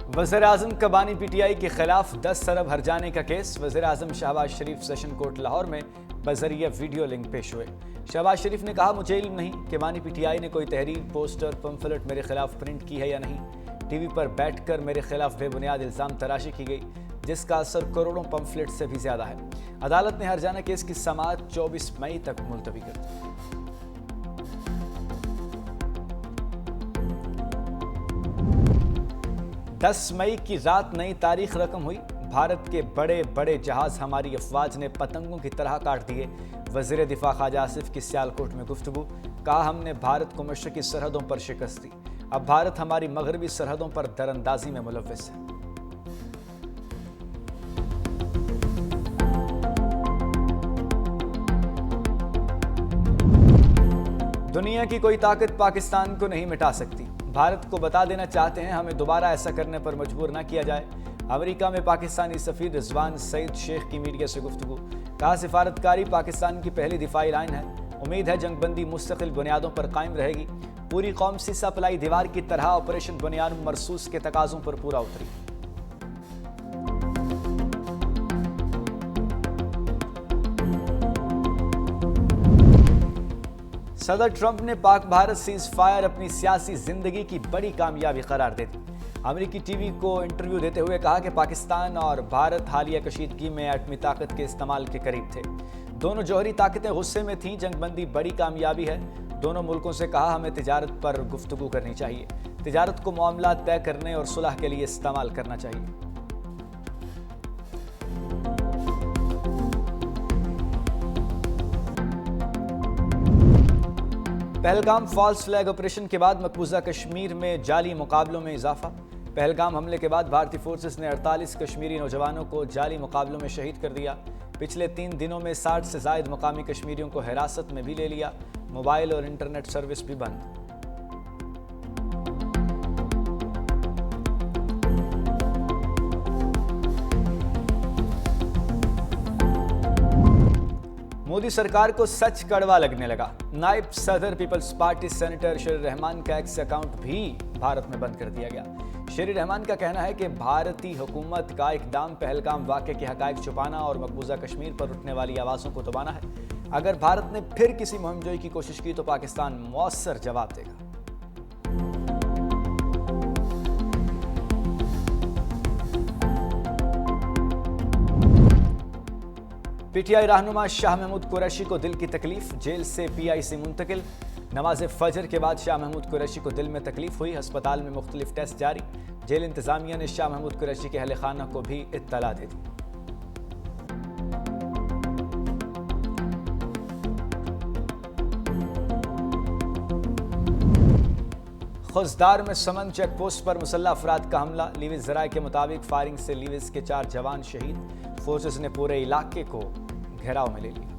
वज़ीर-ए-आज़म का बानी पीटीआई के खिलाफ 10 अरब हर्जाने का केस। वज़ीर-ए-आज़म शहबाज शरीफ सेशन कोर्ट लाहौर में बजरिया वीडियो लिंक पेश हुए। शहबाज शरीफ ने कहा, मुझे इल्म नहीं कि बानी पीटीआई ने कोई तहरीर, पोस्टर, पंफलेट मेरे खिलाफ प्रिंट की है या नहीं। टीवी पर बैठकर मेरे खिलाफ बेबुनियाद इल्ज़ाम तराशी की गई, जिसका असर करोड़ों पंफलेट से भी ज्यादा है। अदालत ने हर्जाना केस की समाअत 24 मई तक मुलतवी कर दी। 10 मई की रात नई तारीख रकम हुई। भारत के बड़े बड़े जहाज हमारी अफवाज ने पतंगों की तरह काट दिए। वज़ीर दिफा ख्वाजा आसिफ की सियालकोट में गुफ्तगू। कहा, हमने भारत को मशरकी सरहदों पर शिकस्त दी, अब भारत हमारी मगरबी सरहदों पर दरअंदाजी में मुलव्विस है। दुनिया की कोई ताकत पाकिस्तान को नहीं मिटा सकती। भारत को बता देना चाहते हैं, हमें दोबारा ऐसा करने पर मजबूर न किया जाए। अमेरिका में पाकिस्तानी सफीर रिजवान सईद शेख की मीडिया से गुफ्तगू। कहा, सिफारतकारी पाकिस्तान की पहली दिफाई लाइन है। उम्मीद है जंगबंदी मुस्तकिल बुनियादों पर कायम रहेगी। पूरी कौम सीसा पलाई दीवार की तरह ऑपरेशन बुनियाद मरसूस के तकाजों पर पूरा उतरी। सदर ट्रंप ने पाक भारत सीज फायर अपनी सियासी जिंदगी की बड़ी कामयाबी करार दे दी। अमेरिकी टीवी को इंटरव्यू देते हुए कहा कि पाकिस्तान और भारत हालिया कशीदगी में एटमी ताकत के इस्तेमाल के करीब थे। दोनों जौहरी ताकतें गुस्से में थीं। जंगबंदी बड़ी कामयाबी है। दोनों मुल्कों से कहा, हमें तिजारत पर गुफ्तगू करनी चाहिए। तिजारत को मामला तय करने और सुलह के लिए इस्तेमाल करना चाहिए। पहलगाम फॉल्स फ्लैग ऑपरेशन के बाद मकबूजा कश्मीर में जाली मुकाबलों में इजाफा। पहलगाम हमले के बाद भारतीय फोर्सेस ने 48 कश्मीरी नौजवानों को जाली मुकाबलों में शहीद कर दिया। पिछले 3 दिनों में 60 से जायद मुकामी कश्मीरियों को हिरासत में भी ले लिया। मोबाइल और इंटरनेट सर्विस भी बंद। मोदी सरकार को सच कड़वा लगने लगा। नायब सदर पीपल्स पार्टी सेनेटर शेर रहमान का एक्स अकाउंट भी भारत में बंद कर दिया गया। शेर रहमान का कहना है कि भारतीय हुकूमत का इकदाम पहलगाम वाक़े के हक़ाइक़ छुपाना और मकबूजा कश्मीर पर उठने वाली आवाज़ों को दबाना है। अगर भारत ने फिर किसी मुहिमजोई की कोशिश की तो पाकिस्तान मौसर जवाब देगा। पीटीआई रहनुमा शाह महमूद कुरैशी को दिल की तकलीफ, जेल से पीआईसी मुंतकिल। नमाज फजर के बाद शाह महमूद कुरैशी को दिल में तकलीफ हुई। अस्पताल में मुख्तलिफ टेस्ट जारी। जेल इंतजामिया ने शाह महमूद कुरैशी के अहले खाना को भी इत्तला दे दी। खुजदार में समन चेक पोस्ट पर मुसल्लह अफराद का हमला। लीविस ज़राए के मुताबिक फायरिंग से लीविस के 4 जवान शहीद। फोर्सेस ने पूरे इलाके को घेराव में ले लिया।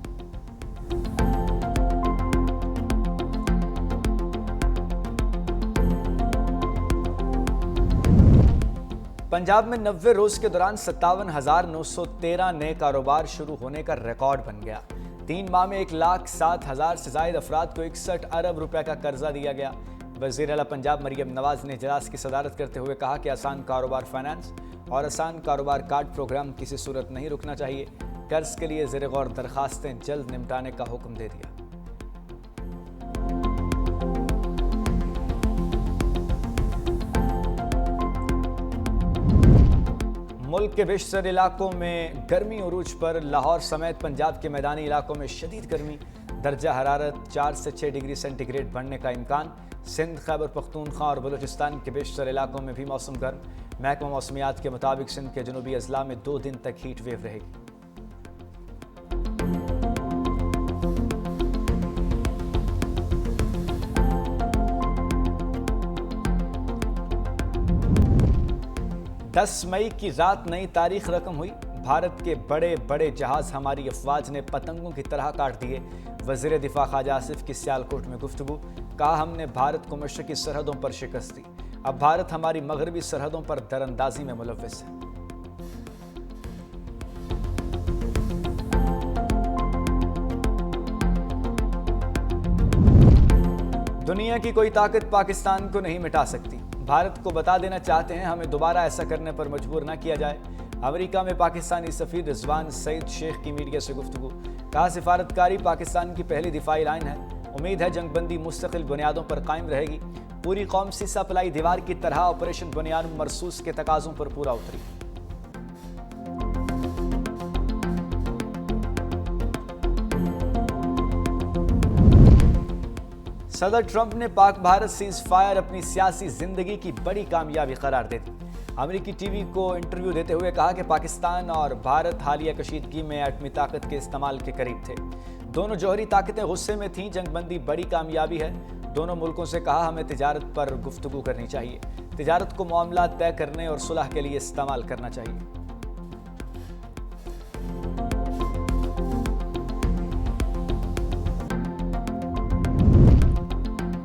पंजाब में 90 रोज के दौरान 57,913 नए कारोबार शुरू होने का रिकॉर्ड बन गया। 3 माह में 1,07,000 से ज्यादा अफराद को 61 अरब रुपए का कर्जा दिया गया। वज़ीर आला पंजाब मरियम नवाज ने इजलास की सदारत करते हुए कहा कि आसान कारोबार फाइनेंस और आसान कारोबार कार्ड प्रोग्राम किसी सूरत नहीं रुकना चाहिए। कर्ज के लिए ज़ेर गौर दरखास्तें जल्द निपटाने का हुक्म दे दिया। मुल्क के बेशतर इलाकों में गर्मी उरूज पर। लाहौर समेत पंजाब के मैदानी इलाकों में शदीद गर्मी। दर्जा हरारत 4 से 6 डिग्री सेंटीग्रेड बढ़ने का इम्कान। सिंध, खैबर पख्तूनख्वा और बलूचिस्तान के बेशतर इलाकों में भी मौसम गर्म। महकमा मौसमियात के मुताबिक सिंध के जनूबी अजला में 2 दिन तक हीट वेव रहेगी। दस मई की रात नई तारीख रकम हुई। भारत के बड़े बड़े जहाज हमारी अफवाज ने पतंगों की तरह काट दिए। वज़ीर दिफा ख्वाजा आसिफ की सियालकोट में गुफ्तगू। कहा, हमने भारत को मशरकी सरहदों पर शिकस्त दी, अब भारत हमारी मगरबी सरहदों पर दरअंदाजी में मुलव्विस है। दुनिया की कोई ताकत पाकिस्तान को नहीं मिटा सकती। भारत को बता देना चाहते हैं हमें दोबारा ऐसा करने पर मजबूर न किया जाए। अमेरिका में पाकिस्तानी सफीर रिजवान सईद शेख की मीडिया से गुफ्तगू। कहा, सिफारतकारी पाकिस्तान की पहली दिफाई लाइन है। उम्मीद है जंगबंदी मुस्तकिल बुनियादों पर कायम रहेगी। पूरी कौम सीसा पलाई दीवार की तरह ऑपरेशन बुनियाद मरसूस के तकाजों पर पूरा उतरी। सदर ट्रंप ने पाक भारत सीज फायर अपनी सियासी जिंदगी की बड़ी कामयाबी करार दे दी। अमेरिकी टीवी को इंटरव्यू देते हुए कहा कि पाकिस्तान और भारत हालिया कशीदगी में एटमी ताकत के इस्तेमाल के करीब थे। दोनों जौहरी ताकतें गुस्से में थीं। जंगबंदी बड़ी कामयाबी है। दोनों मुल्कों से कहा हमें तिजारत पर गुफ्तगू करनी चाहिए। तिजारत को मामला तय करने और सुलह के लिए इस्तेमाल करना चाहिए।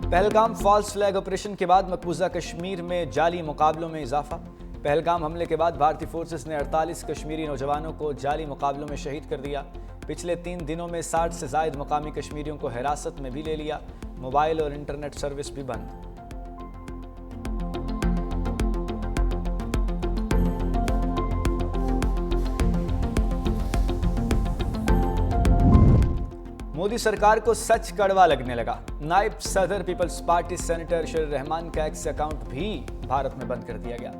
पहलगाम फॉल्स फ्लैग ऑपरेशन के बाद मकबूजा कश्मीर में जाली मुकाबलों में इजाफा। पहलगाम हमले के बाद भारतीय फोर्सेस ने 48 कश्मीरी नौजवानों को जाली मुकाबलों में शहीद कर दिया। पिछले 3 दिनों में 60 से ज्यादा मकामी कश्मीरियों को हिरासत में भी ले लिया। मोबाइल और इंटरनेट सर्विस भी बंद। मोदी सरकार को सच कड़वा लगने लगा। नायब सदर पीपल्स पार्टी सेनेटर शरीर रहमान का एक्स अकाउंट भी भारत में बंद कर दिया गया।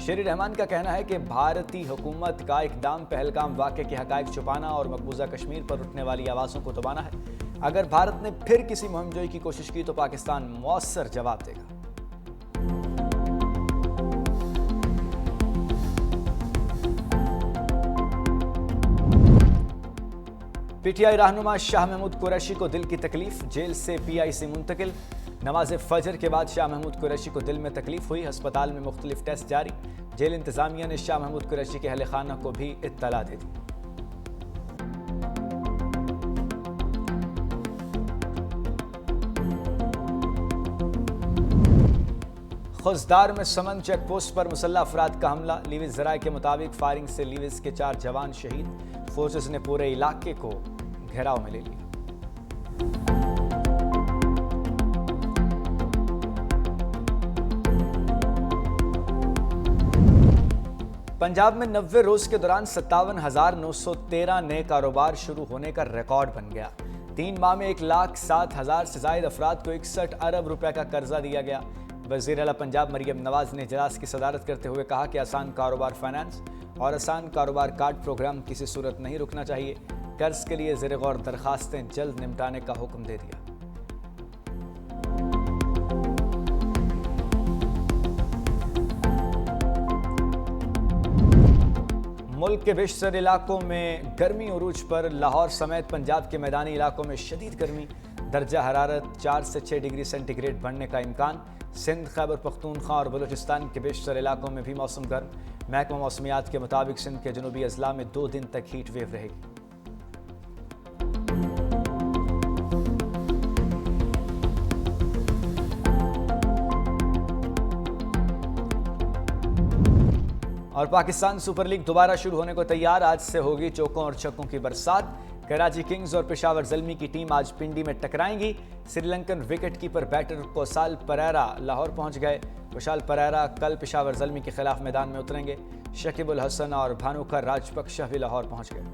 शरीर रहमान का कहना है कि भारतीय हुकूमत का इकदाम पहलगाम वाक़े के हक़ाइक़ छुपाना और मकबूजा कश्मीर पर उठने वाली आवाज़ों को दबाना है। अगर भारत ने फिर किसी मुहिमजोई की कोशिश की तो पाकिस्तान मौसर जवाब देगा। पीटीआई रहनुमा शाह महमूद कुरैशी को दिल की तकलीफ। जेल से पीआईसी मुंतकिल। नमाज फजर के बाद शाह महमूद कुरैशी को दिल में तकलीफ हुई। अस्पताल में मुख्तलिफ टेस्ट जारी। जेल इंतजामिया ने शाह महमूद कुरैशी के अहले खाना को भी इत्तला दे दी। खुजदार में समन चेक पोस्ट पर मुसल्लह अफराद का हमला। लीविस ज़राए के मुताबिक फायरिंग से लीविस के 4 जवान शहीद। फोर्सेस ने पूरे इलाके को घेराव में ले लिया। पंजाब में 90 रोज के दौरान 57,913 नए कारोबार शुरू होने का रिकॉर्ड बन गया। 3 माह में 1,07,000 से ज्यादा अफराद को 61 अरब रुपए का कर्जा दिया गया। वज़ीर आला पंजाब मरियम नवाज ने इजलास की सदारत करते हुए कहा कि आसान कारोबार फाइनेंस और आसान कारोबार कार्ड प्रोग्राम किसी सूरत नहीं रुकना चाहिए। कर्ज के लिए ज़ेर गौर दरखास्तें जल्द निपटाने का हुक्म दे दिया। मुल्क के बेशतर इलाकों में गर्मी उरूज पर। लाहौर समेत पंजाब के मैदानी इलाकों में शदीद गर्मी। दर्जा हरारत 4 से 6 डिग्री सेंटीग्रेड बढ़ने का इम्कान। सिंध, खैबर पख्तूनख्वा और बलूचिस्तान के बेशतर इलाकों में भी मौसम गर्म। महकमा मौसमियात के मुताबिक सिंध के जनूबी अजला में 2 दिन तक हीट वेव रहेगी। और पाकिस्तान सुपर लीग दोबारा शुरू होने को तैयार। आज से होगी चौकों और छक्कों की बरसात। कराची किंग्स और पेशावर ज़ल्मी की टीम आज पिंडी में टकराएंगी। श्रीलंकन विकेटकीपर बैटर कोसाल परेरा लाहौर पहुंच गए। कोसाल परेरा कल पेशावर ज़ल्मी के खिलाफ मैदान में उतरेंगे। शकीब उल हसन और भानुका राजपक्षा भी लाहौर पहुंच गए।